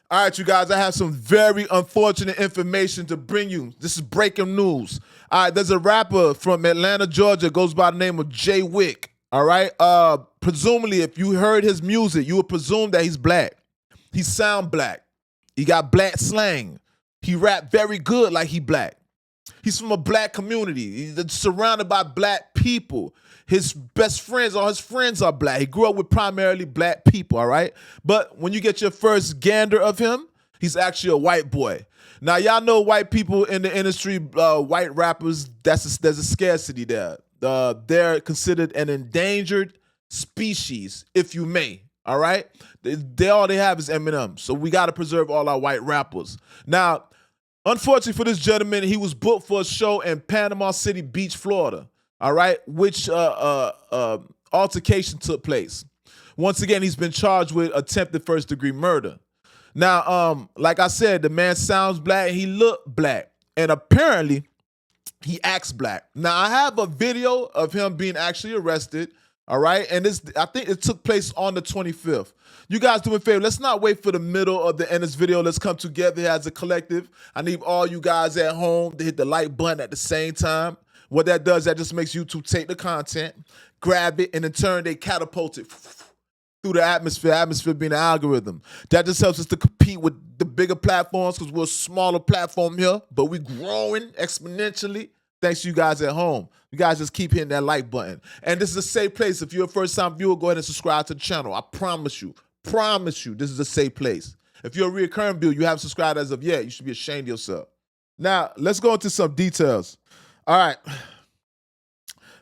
All right, you guys, I have some very unfortunate information to bring you. This is breaking news. All right, there's a rapper from Atlanta, Georgia, goes by the name of Jay Wick. All right, presumably, if you heard his music, you would presume that he's black. He sound black. He got black slang. He rap very good like he black. He's from a black community. He's surrounded by black people. His best friends, all his friends are black. He grew up with primarily black people, all right? But when you get your first gander of him, he's actually a white boy. Now, y'all know white people in the industry, white rappers, there's a scarcity there. They're considered an endangered species, if you may, all right? All they have is Eminem. So we got to preserve all our white rappers. Now, unfortunately for this gentleman, he was booked for a show in Panama City Beach, Florida, all right, which altercation took place. Once again, he's been charged with attempted first-degree murder. Now, like I said, the man sounds black, he looked black, and apparently he acts black. Now, I have a video of him being actually arrested, all right, and I think it took place on the 25th. You guys do me a favor, let's not wait for the middle of the end of this video. Let's come together as a collective. I need all you guys at home to hit the like button at the same time. What that does, that just makes YouTube take the content, grab it, and in turn, they catapult it through the atmosphere being the algorithm. That just helps us to compete with the bigger platforms because we're a smaller platform here, but we're growing exponentially thanks to you guys at home. You guys just keep hitting that like button. And this is a safe place. If you're a first-time viewer, go ahead and subscribe to the channel. I promise you, this is a safe place. If you're a recurring viewer, you haven't subscribed as of yet, you should be ashamed of yourself. Now, let's go into some details. All right.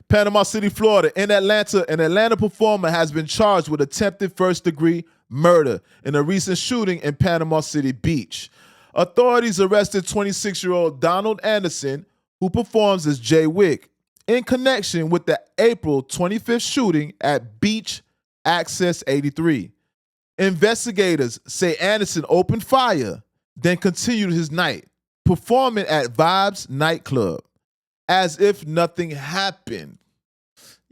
Panama City, Florida. In Atlanta, an Atlanta performer has been charged with attempted first-degree murder in a recent shooting in Panama City Beach. Authorities arrested 26-year-old Donald Anderson, who performs as Jay Wick, in connection with the April 25th shooting at Beach Access 83. Investigators say Anderson opened fire, then continued his night, performing at Vibes nightclub, as if nothing happened.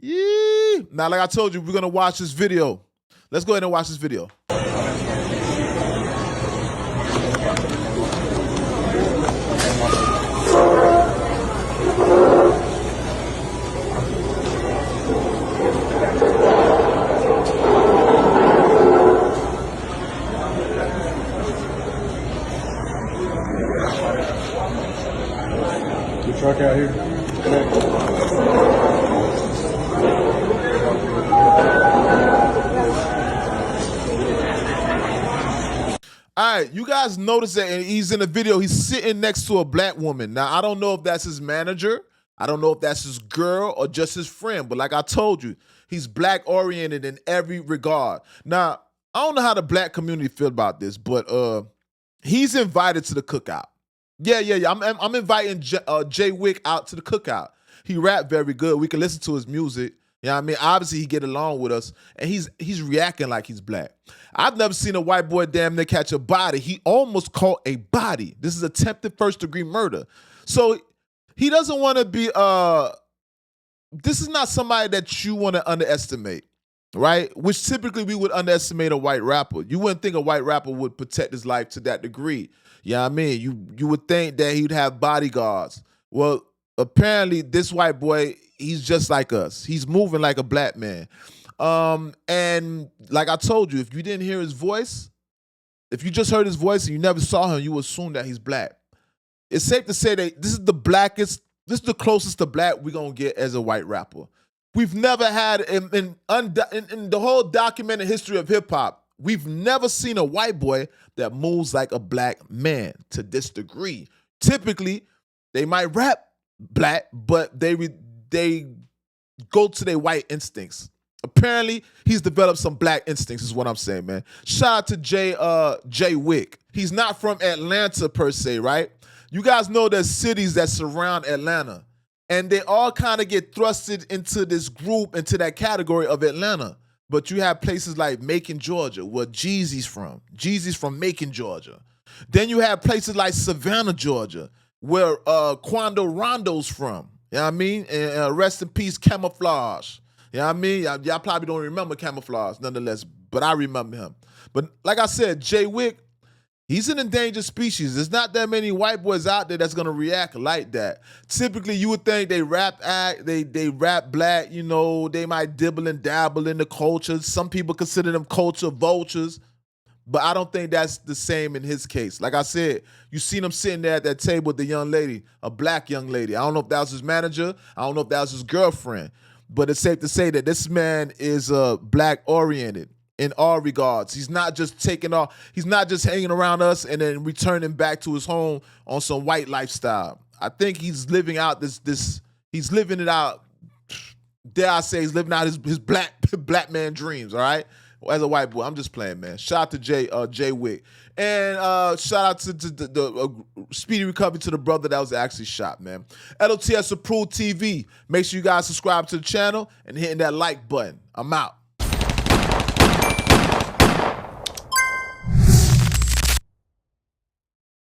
Yee. Now, like I told you, we're gonna watch this video. Let's go ahead and watch this video. The truck out here. All right, you guys notice that he's in the video, he's sitting next to a black woman. Now, I don't know if that's his manager, I don't know if that's his girl or just his friend, but like I told you, he's black-oriented in every regard. Now, I don't know how the black community feel about this, but he's invited to the cookout. Yeah. I'm inviting Jay Wick out to the cookout. He rap very good. We can listen to his music. You know what I mean? Obviously, he get along with us, and he's reacting like he's black. I've never seen a white boy damn near catch a body. He almost caught a body. This is attempted first-degree murder. So he doesn't want to be, this is not somebody that you want to underestimate, right? Which typically we would underestimate a white rapper. You wouldn't think a white rapper would protect his life to that degree. You know what I mean? You would think that he'd have bodyguards. Well, apparently this white boy, he's just like us. He's moving like a black man. And like I told you, if you didn't hear his voice, if you just heard his voice and you never saw him, you would assume that he's black. It's safe to say that this is the blackest, this is the closest to black we're going to get as a white rapper. We've never had, in the whole documented history of hip hop, we've never seen a white boy that moves like a black man to this degree. Typically, they might rap black, but they go to their white instincts. Apparently, he's developed some black instincts, is what I'm saying, man. Shout out to Jay Wick. He's not from Atlanta per se, right? You guys know there's cities that surround Atlanta, and they all kind of get thrusted into this group, into that category of Atlanta. But you have places like Macon, Georgia, where Jeezy's from. Jeezy's from Macon, Georgia. Then you have places like Savannah, Georgia, where Quando Rondo's from. You know what I mean? And rest in peace, Camouflage. You know what I mean? Y'all probably don't remember Camouflage, nonetheless, but I remember him. But like I said, Jay Wick, He's an endangered species. There's not that many white boys out there that's gonna react like that. Typically, you would think they rap act, they rap black, you know, they might dibble and dabble in the culture. Some people consider them culture vultures, but I don't think that's the same in his case. Like I said, you seen him sitting there at that table with the young lady, a black young lady. I don't know if that was his manager, I don't know if that was his girlfriend, but it's safe to say that this man is black oriented in all regards. He's not just taking off, he's not just hanging around us and then returning back to his home on some white lifestyle. I think he's living out he's living it out, dare I say, he's living out his black man dreams, all right? As a white boy, I'm just playing, man. Shout out to Jay Wick. And shout out to the speedy recovery to the brother that was actually shot, man. L.O.T.S approved TV. Make sure you guys subscribe to the channel and hitting that like button. I'm out.